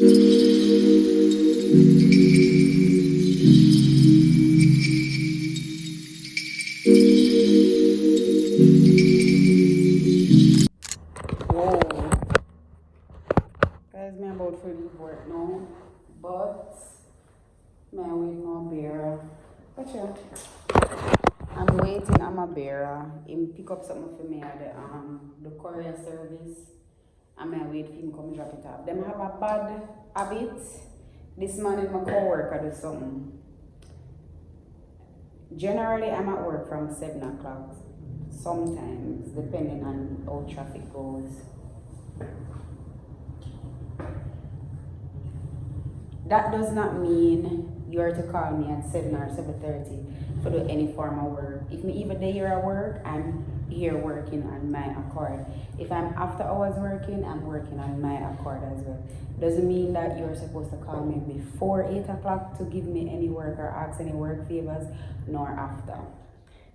Whoa. Guys, me about to leave work now. But me waiting on bearer. But yeah. I'm waiting on my bearer. Him pick up something for me at the courier service. And I wait for him come drop it off. Them have a bad habit. This morning my co-worker do something. Generally I'm at work from 7 o'clock. Sometimes, depending on how traffic goes. That does not mean you are to call me at 7 or 7:30 for do any form of work. If me even there at work, I'm here working on my accord. If I'm after hours working, I'm working on my accord as well. Doesn't mean that you're supposed to call me before 8 o'clock to give me any work or ask any work favors, nor after.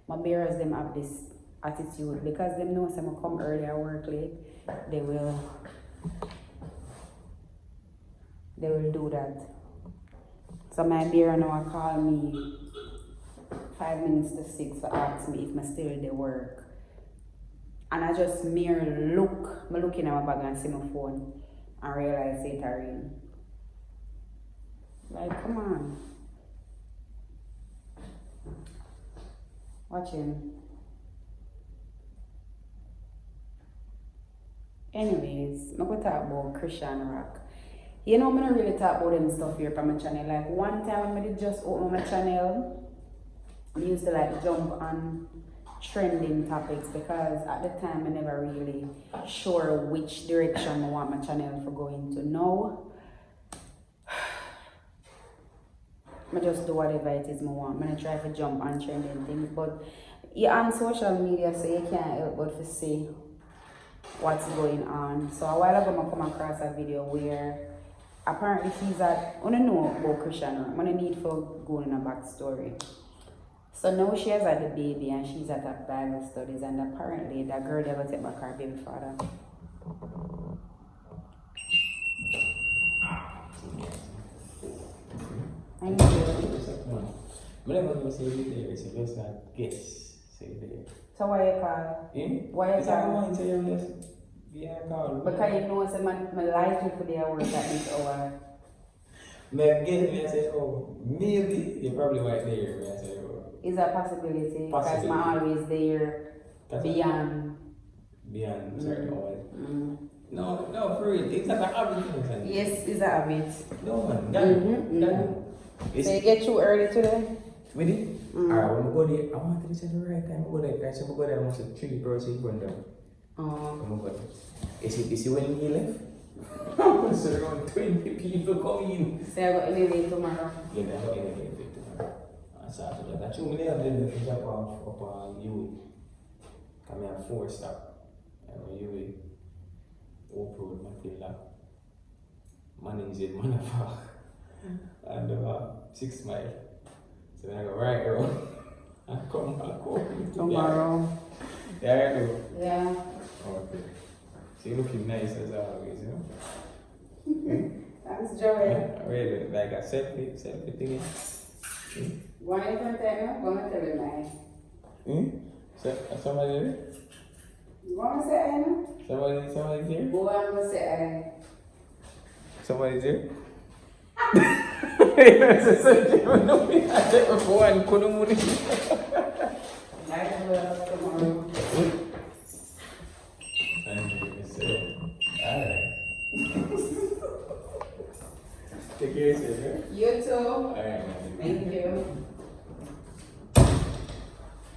My bearers them have this attitude because them know some come early or work late, they will do that. So my bearer now call me 5 minutes to 6 to ask me if I still dey work. And I just mere looking at my bag and see my phone and realize it's a ring. Like, come on. Watch him. Anyways, I'm going to talk about Chrisean rock. You know, I don't really talk about them stuff here from my channel. Like one time when I did just open my channel, I used to like jump on trending topics because at the time I never really sure which direction I want my channel to go into. Now, I just do whatever it is I want. I try to jump on trending things, but you're on social media, so you can't help but to see what's going on. So a while ago I come across a video where apparently she's at, I don't know about Chrisean, I'm gonna need for going in a backstory. So now she has had the baby and she's at a Bible studies, and apparently that girl never take back her baby father. Thank you. I'm never going to say it there, so just like guess, say there. So why you call? Why you call? Yeah, call. Because you know, so my life is for their work at this hour. Me I say, oh, maybe you're probably right there. I say, oh. Is that a possibility? Because I'm always there beyond certain hours. No, for real. It's like a habit. Yes, it's a habit. No, man. So you get too early today? With it? Alright, when I go there, I want to say the right time. I go there, because I go there, I must have 3 girls in front of them. You see when he left? So around 20 people come in. So I got elevate tomorrow? Yeah, I got elevate tomorrow. On Saturday. That's 2 million to jump off up on you. Come here 4 stop. And you will off-road Matilda. Manning it, Manafak. And 6 mile. So then I go right around. And come back home. Tomorrow. Yeah, I do. Yeah. Okay. So you're looking nice as always, you know? Thanks, Joey. Yeah, really, like a selfie thing. Why you don't tell me? Go and tell me. Somebody there? You want to say I know? Somebody there? Go and say I. Somebody there? I said before and couldn't move it. I will tomorrow. Alright. Take care of yourself. You too. Alright. Thank you.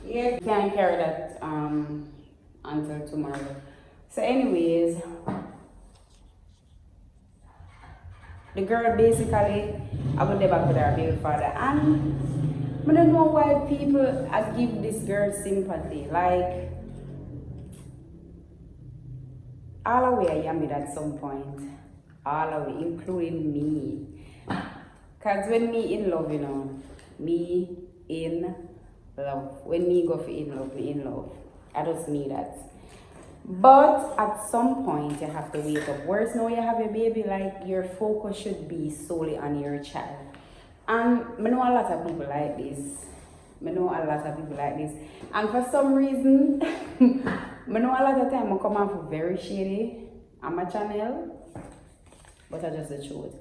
Yeah, can't carry that until tomorrow. So anyways, the girl basically, I would never put her baby father, and I don't know why people give this girl sympathy. Like, all the way I am it at some point, all the way, including me. Cause when me in love, you know, me in love. When me go for in love, me in love. I just mean that. But at some point, you have to wake up. Worse now, you have a baby, like your focus should be solely on your child. And I know a lot of people like this. And for some reason, I know a lot of time I come off very shady on my channel, but I just the truth.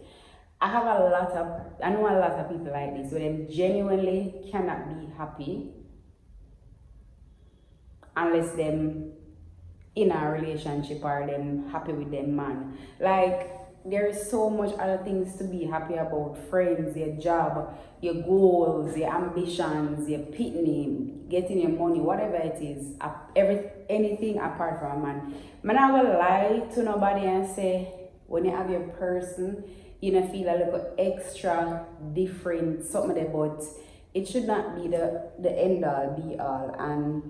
I know a lot of people like this where they genuinely cannot be happy unless them in a relationship or them happy with them man. Like there is so much other things to be happy about. Friends, your job, your goals, your ambitions, your pitney, getting your money, whatever it is, anything apart from a man. I'm not gonna lie to nobody and say when you have your person, you know, feel a little extra different, something there, but it should not be the end all be all. And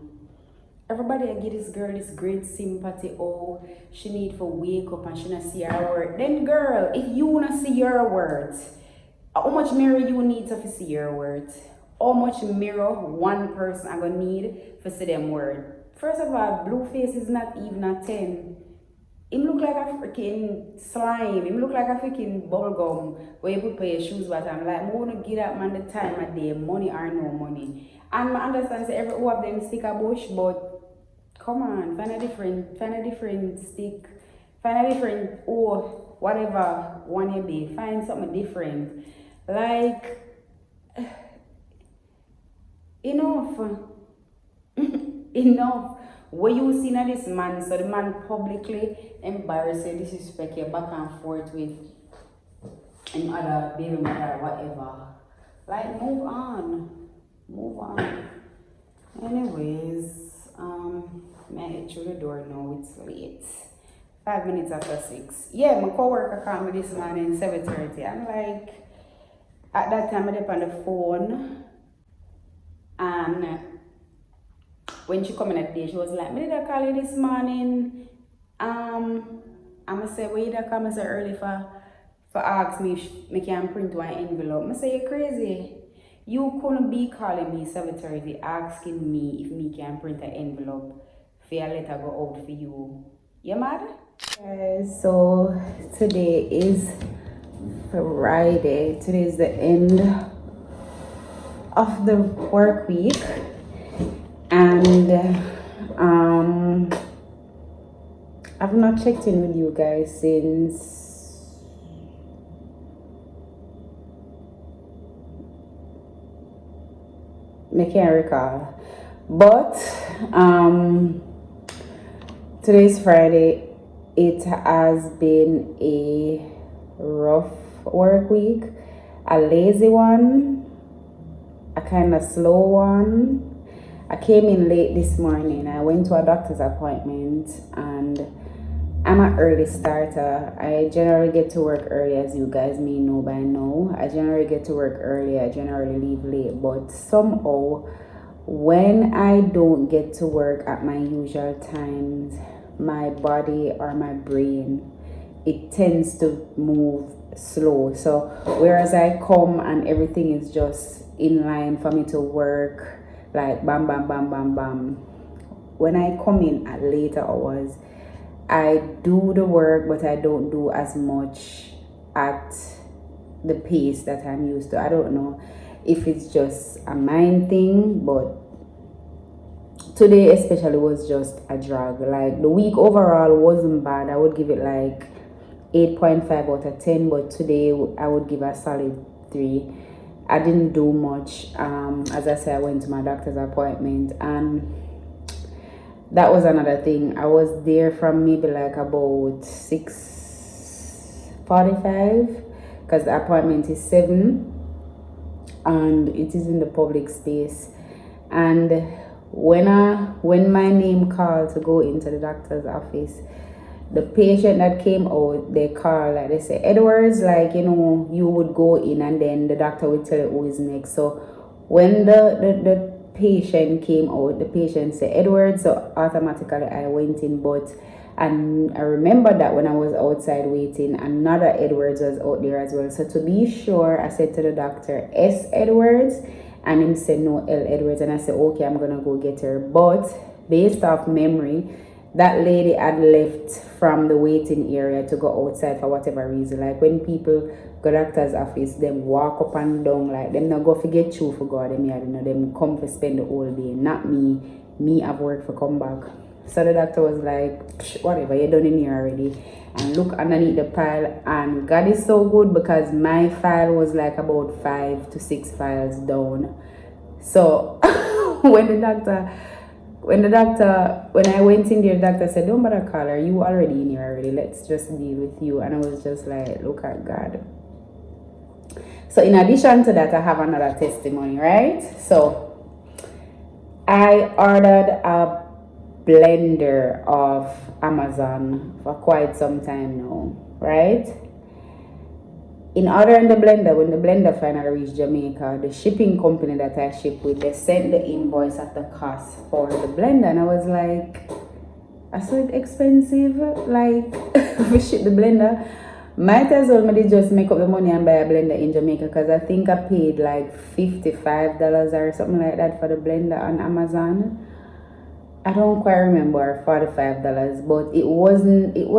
everybody I give this girl this great sympathy. Oh, she need to wake up and she not see her word. Then girl, if you not see your words, how much mirror you need to see your words? How much mirror one person I gonna need to see them word? First of all, Blueface is not even a 10. Him look like a freaking slime. Him look like a freaking bubblegum where you put your shoes but I'm like, I want to give that man the time of day, money or no money. And I understand say every one of them stick a bush, but come on, find a different stick, find a different whatever one you be, find something different. Like enough. Enough. What you see now this man, so the man publicly embarrassed, disrespect you back and forth with him other baby mother, whatever. Like move on. Anyways, may I head through the door now, it's late. 5 minutes after 6. Yeah, my coworker called me this morning 7:30. I'm like, at that time I was on the phone and when she come in at the day, she was like, did I call you this morning? I'ma say, well, you come so early for ask me if I can print one envelope. I say, you're crazy. You couldn't be calling me 7:30 asking me if me can print an envelope for your letter go out for you. You mad? Guys, so today is Friday. Today is the end of the work week. And I've not checked in with you guys since I can't recall. But today's Friday. It has been a rough work week, a lazy one, a kind of slow one. I came in late this morning. I went to a doctor's appointment and I'm an early starter. I generally get to work early, as you guys may know by now. I generally get to work early. I generally leave late. But somehow, when I don't get to work at my usual times, my body or my brain, it tends to move slow. So whereas I come and everything is just in line for me to work, like bam bam bam bam bam, when I come in at later hours, I do the work but I don't do as much at the pace that I'm used to. I don't know if it's just a mind thing, but today especially was just a drag. Like the week overall wasn't bad. I would give it like 8.5 out of 10, but today I would give a solid 3. I didn't do much. As I said, I went to my doctor's appointment and that was another thing. I was there from maybe like about 6:45 because the appointment is 7 and it is in the public space. And when my name called to go into the doctor's office, the patient that came out, they call, like they say, Edwards, like, you know, you would go in and then the doctor would tell you who is next. So when the patient came out, the patient said Edwards, so automatically I went in. But and I remember that when I was outside waiting, another Edwards was out there as well. So to be sure, I said to the doctor, S. Edwards, and him said no, L. Edwards, and I said, okay, I'm gonna go get her. But based off memory, that lady had left from the waiting area to go outside for whatever reason. Like when people go doctor's office, them walk up and down, like them not go forget you for God, them here, you know, them come for spend the whole day. Not me. Me have work for come back. So the doctor was like, whatever, you're done in here already. And look underneath the pile, and God is so good because my file was like about 5 to 6 files down. So when I went in there, the doctor said, don't bother call her, you already in here already, let's just deal with you. And I was just like, look at God. So in addition to that, I have another testimony, right? So I ordered a blender off Amazon for quite some time now, right? In ordering the blender, when the blender finally reached Jamaica, the shipping company that I ship with, they sent the invoice of the cost for the blender, and I was like, I saw it expensive, like we ship the blender. Might as well maybe just make up the money and buy a blender in Jamaica, because I think I paid like $55 or something like that for the blender on Amazon. I don't quite remember, $45, but it was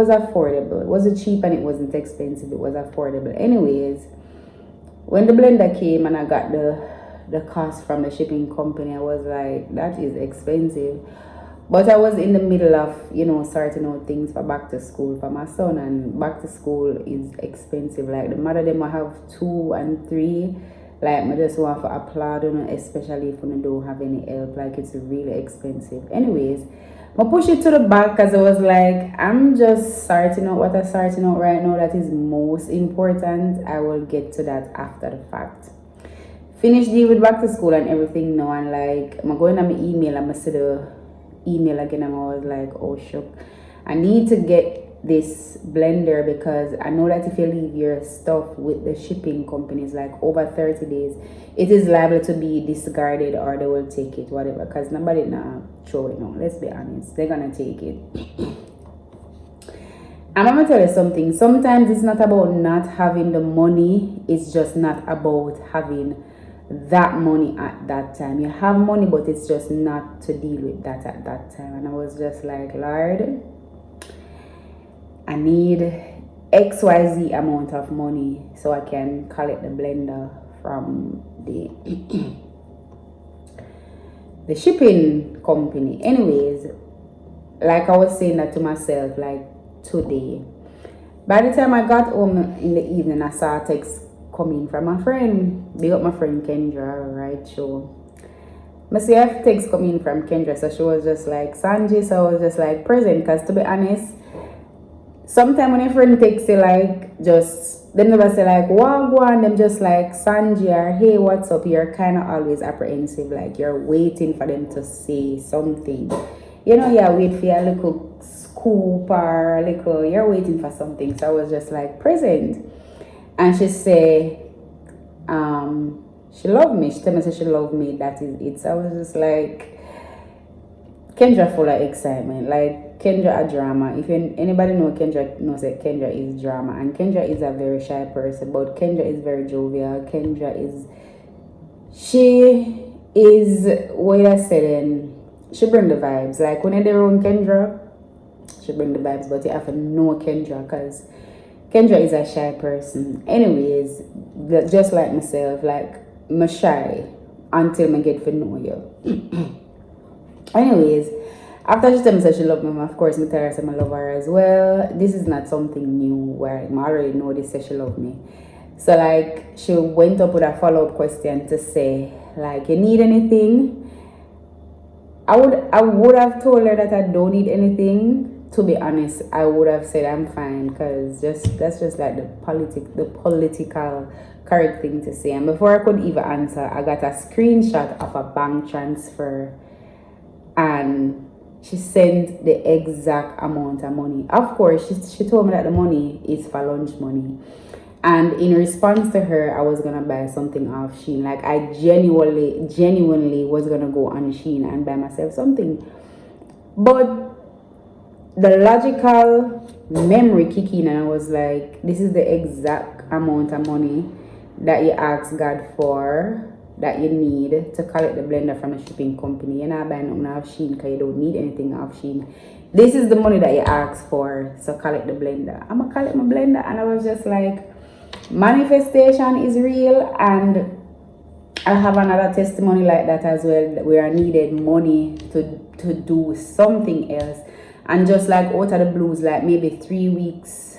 affordable. It wasn't cheap and it wasn't expensive, it was affordable. Anyways, when the blender came and I got the cost from the shipping company, I was like, that is expensive. But I was in the middle of, sorting out things for back to school for my son, and back to school is expensive. Like the mother them I have 2 and 3. Like, I just want to applaud on, especially if you don't have any help. Like, it's really expensive. Anyways, I push it to the back because I was like, I'm just sorting out what I'm sorting out right now that is most important. I will get to that after the fact. Finish deal with back to school and everything now, and like, I'm going on my email, I'm going to see the email again, and I was like, oh, shook. I need to get this blender because I know that if you leave your stuff with the shipping companies like over 30 days, it is liable to be discarded or they will take it, whatever, because nobody now throw it now. Let's be honest, they're gonna take it. And I'm gonna tell you something, sometimes it's not about not having the money, it's just not about having that money at that time. You have money, but it's just not to deal with that at that time. And I was just like, Lord, I need XYZ amount of money so I can collect the blender from the shipping company. Anyways, like I was saying that to myself, like today, by the time I got home in the evening, I saw a text coming from my friend. Big up my friend Kendra, right? So I see a text coming from Kendra, so she was just like, Sanji, so I was just like, present, because to be honest, sometimes when your friend takes you, like, just, them never say like, wagwan, them just like, Sanji, or hey, what's up? You're kind of always apprehensive, like, you're waiting for them to say something. Yeah, wait for your little scoop or a little, you're waiting for something. So I was just like, present. And she say, she loved me. She told me she loved me, that is it. So I was just like, Kendra full of excitement. Like, Kendra a drama. If anybody know Kendra, knows that Kendra is drama. And Kendra is a very shy person, but Kendra is very jovial. She is, what I said, and she bring the vibes. Like, when they're around Kendra, she bring the vibes, but you have to know Kendra, because Kendra is a shy person. Anyways, just like myself, like, I'm shy until I get to know you. Anyways, after she told me she loved me, of course, I tell her I love her as well. This is not something new where I already know this, say she loved me. So, like, she went up with a follow-up question to say, like, you need anything? I would have told her that I don't need anything. To be honest, I would have said I'm fine, because that's just like the political correct thing to say. And before I could even answer, I got a screenshot of a bank transfer, and she sent the exact amount of money. Of course, she told me that the money is for lunch money. And in response to her, I was gonna buy something off Shein. Like, I genuinely was gonna go on Shein and buy myself something. But the logical memory kicked in, and I was like, this is the exact amount of money that you asked God for, that you need to collect the blender from a shipping company. You're not buying nothing off Shein because you don't need anything off Shein. this is the money that you asked for, so collect the blender. I'm gonna collect my blender. And I was just like, manifestation is real. And I have another testimony like that as well, where I needed money to do something else. And just like out of the blues, like maybe 3 weeks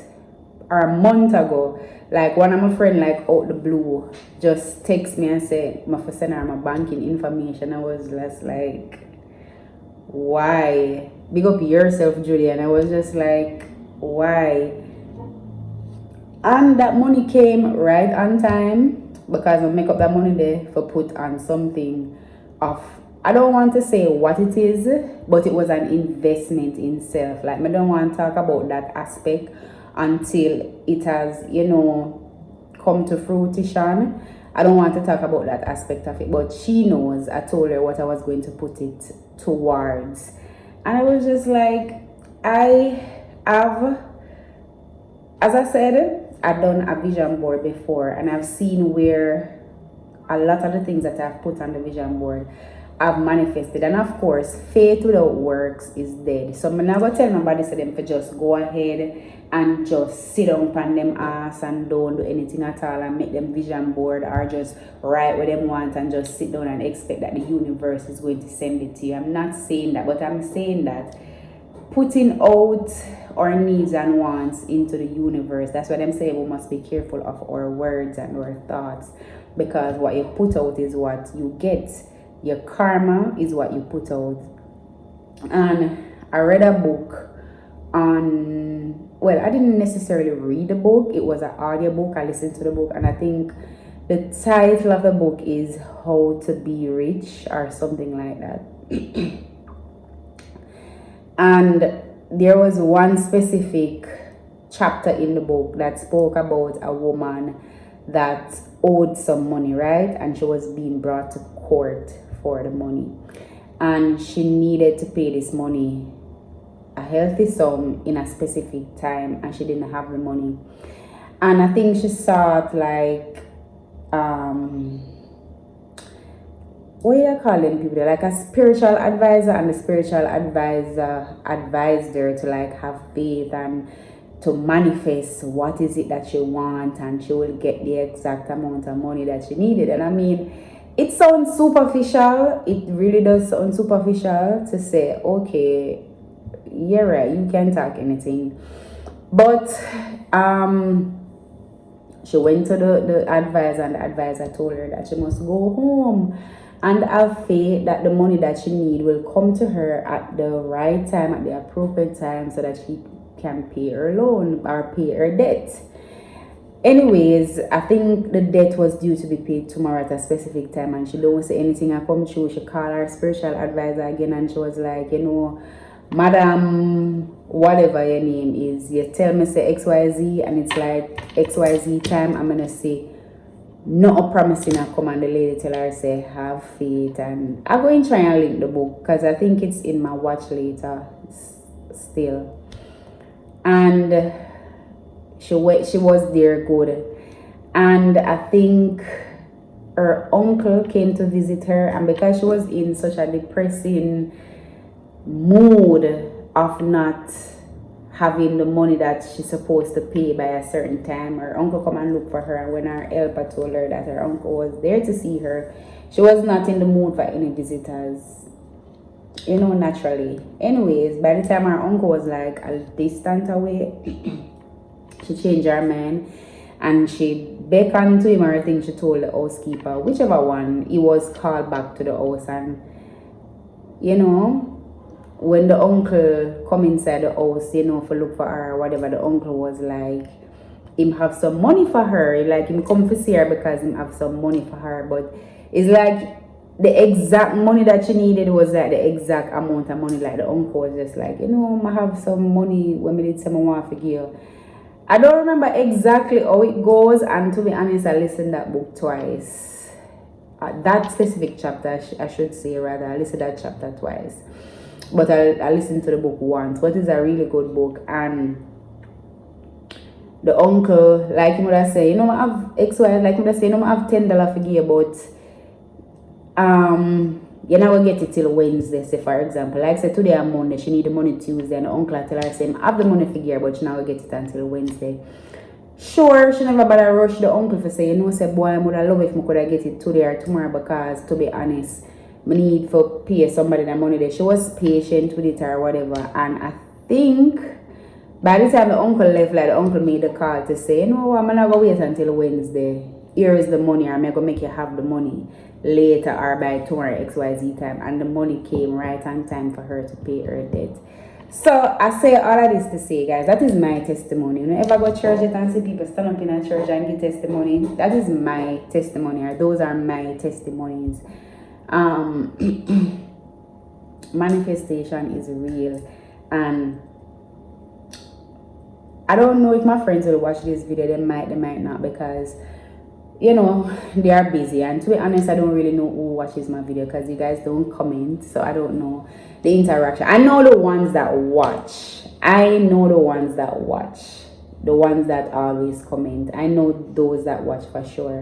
or a month ago, like one of my friend, like out the blue, just text me and say, my first send her my banking information. I was just like, why? Big up yourself, Julie. And I was just like, why? And that money came right on time, because I make up that money there for put on something of, I don't want to say what it is, but it was an investment in self. Like, I don't want to talk about that aspect until it has, come to fruition. I don't want to talk about that aspect of it, but she knows. I told her what I was going to put it towards. And I was just like, I have, as I said, I've done a vision board before, and I've seen where a lot of the things that I've put on the vision board I've manifested. And of course, faith without works is dead. So I'm not going to tell nobody to them to just go ahead and just sit down on them ass and don't do anything at all and make them vision board, or just write what them want and just sit down and expect that the universe is going to send it to you. I'm not saying that, but I'm saying that putting out our needs and wants into the universe, that's what I'm saying. We must be careful of our words and our thoughts, because what you put out is what you get. Your karma is what you put out. And I read a book on, well, I didn't necessarily read the book, it was an audio book. I listened to the book, and I think the title of the book is How to Be Rich or something like that. And there was one specific chapter in the book that spoke about a woman that owed some money, right? And she was being brought to court for the money, and she needed to pay this money, a healthy sum, in a specific time, and she didn't have the money. And I think she sought like what do you call them people? Like a spiritual advisor, and the spiritual advisor advised her to like have faith and to manifest what is it that she wants, and she will get the exact amount of money that she needed. And I mean, it sounds superficial. It really does sound superficial to say, okay, you're right, you can talk anything. But she went to the advisor, and the advisor told her that she must go home and have faith that the money that she need will come to her at the right time, at the appropriate time, so that she can pay her loan or pay her debt. Anyways, I think the debt was due to be paid tomorrow at a specific time, and she don't say anything. I come through, she called her spiritual advisor again, and she was like, Madam, whatever your name is, you tell me say XYZ, and it's like XYZ time, I'm gonna say not promising. I come, and the lady tell her say have faith. And I go and try and link the book, because I think it's in my watch later still. And she was there good, and I think her uncle came to visit her, and because she was in such a depressing mood of not having the money that she's supposed to pay by a certain time, her uncle come and look for her. And when her helper told her that her uncle was there to see her, she was not in the mood for any visitors, naturally. Anyways, by the time her uncle was like a distant away, she changed her mind, and she beckoned to him, or I think she told the housekeeper, whichever one, he was called back to the house. And when the uncle come inside the house, for look for her or whatever, the uncle was like, him have some money for her, like him come to see her because him have some money for her. But it's like the exact money that she needed was like the exact amount of money. Like the uncle was just like, I have some money when we did some want to give. I don't remember exactly how it goes, and to be honest, I listened that book twice. That specific chapter, I should say rather, I listened that chapter twice. But I listened to the book once. But it's a really good book. And the uncle, like him would have say, I have XY, like him would have say, I have $10 for give, but You never get it till Wednesday. Say for example, like say today on Monday, she need the money Tuesday, and the uncle tell her say have the money figure, but she never get it until Wednesday. Sure, she never bother rush the uncle for say, you know, say boy, I would have love if I could have get it today or tomorrow, because to be honest, I need for pay somebody the money there. She was patient with it or whatever, and I think by the time the uncle left, like the uncle made the call to say, you know, I'm not gonna wait until Wednesday. Here is the money, or I'm gonna make you have the money later or by tomorrow XYZ time. And the money came right on time for her to pay her debt. So I say all of this to say, guys, that is my testimony. You know, ever go to church and see people stand up in a church and give testimony? That is my testimony, or those are my testimonies. Manifestation is real, and I don't know if my friends will watch this video. They might not, because you know they are busy, and to be honest, I don't really know who watches my video because you guys don't comment, so I don't know the interaction. I know the ones that watch. The ones that always comment. I know those that watch for sure.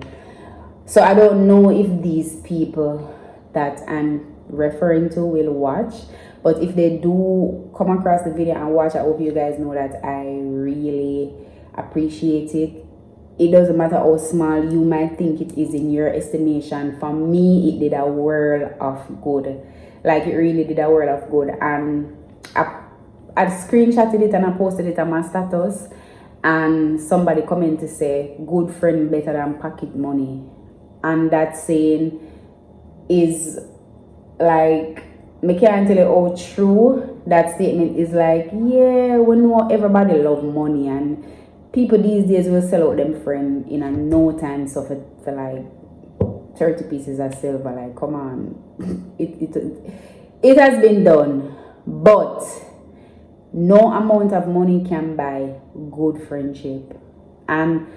So I don't know if these people that I'm referring to will watch, but if they do come across the video and watch, I hope you guys know that I really appreciate it. It doesn't matter how small you might think it is in your estimation. For me, it did a world of good. Like, it really did a world of good. And I screenshotted it and I posted it on my status, and somebody commented to say, good friend better than pocket money. And that saying is like, I can't tell you how true that statement is. Like, yeah, we know everybody love money, and people these days will sell out them friend in a no time, so for like 30 pieces of silver. Like, come on. It has been done, but no amount of money can buy good friendship. And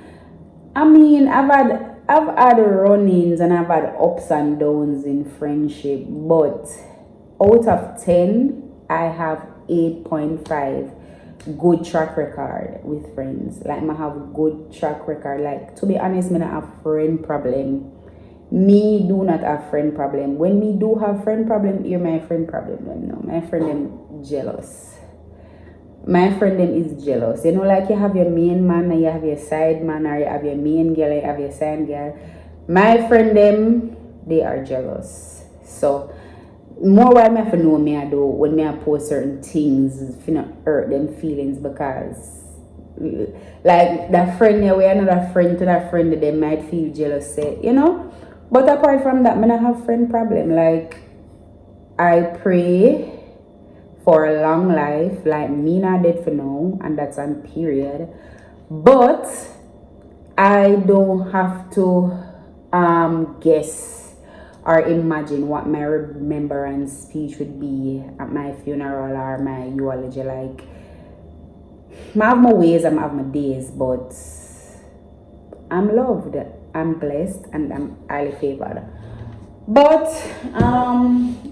I mean, I've had run-ins and I've had ups and downs in friendship, but out of 10, I have 8.5 good track record with friends. Like, I have good track record. Like, to be honest, I don't have friend problem. Me do not have friend problem. When me do have friend problem, you're my friend problem. Them no, my friend them jealous. My friend them is jealous. You know, like you have your main man and you have your side man, or you have your main girl and you have your side girl. My friend them, they are jealous. So more why me have to know me I do when me I post certain things, finna hurt them feelings, because like that friend there, we another friend to that friend that they might feel jealous, say, you know. But apart from that, me not have friend problem. Like, I pray for a long life, like me not dead for now, and that's on period. But I don't have to guess or imagine what my remembrance speech would be at my funeral or my eulogy. Like, I have my ways, I have my days, but I'm loved, I'm blessed, and I'm highly favored. But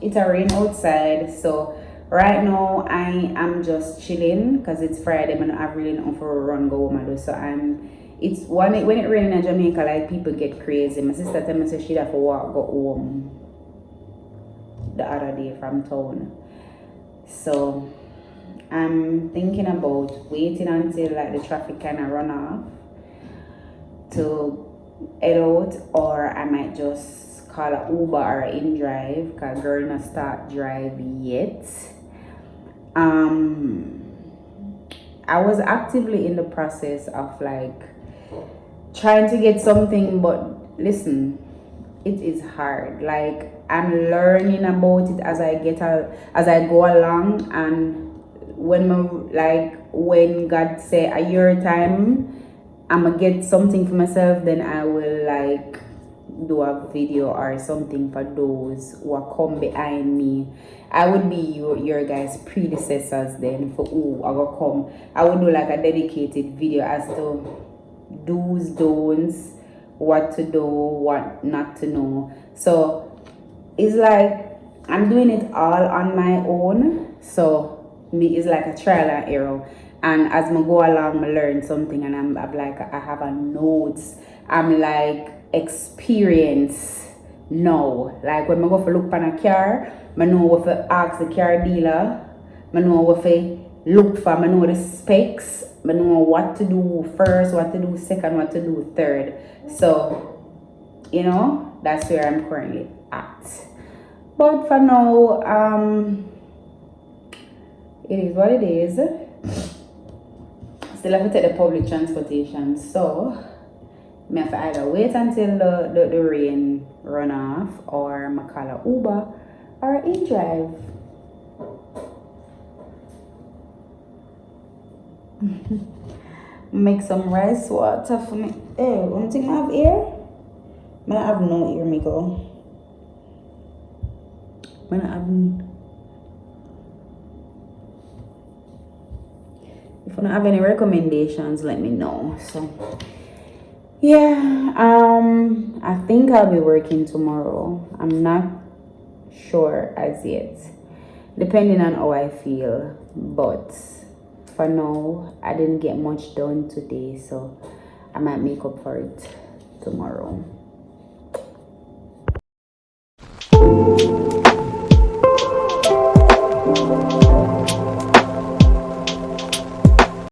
it's a rain outside, so right now I am just chilling because it's Friday and I really not for a run go home. So it's when it rains in Jamaica, like, people get crazy. My sister tell me say she'd have to walk go home the other day from town. So I'm thinking about waiting until like the traffic kinda run off to head out, or I might just call a Uber or InDrive, because girl not start drive yet. I was actively in the process of like trying to get something, but listen, it is hard. Like, I'm learning about it as I go along, and when God say a year time I'ma get something for myself, then I will like do a video or something for those who are come behind me. I would be your guys' predecessors then for who I will come. I would do like a dedicated video as to do's, don'ts, what to do, what not to know. So it's like I'm doing it all on my own. So me is like a trial and error. And as I go along, I learn something, and I'm like, I have a notes. I'm like experience now. Like when I go for look on a car, I know what to ask the car dealer. I know what to look for. I know the specs. I know what to do first, what to do second, what to do third. So, you know, that's where I'm currently at. But for now, it is what it is. Still have to take the public transportation. So, I have to either wait until the rain run off, or I call a Uber or an in-drive. Make some rice water for me. Hey, one thing I have ear? I have no ear, Miko. If you don't have any recommendations, let me know. So yeah, I think I'll be working tomorrow. I'm not sure as yet, depending on how I feel. But for now, I didn't get much done today, so I might make up for it tomorrow.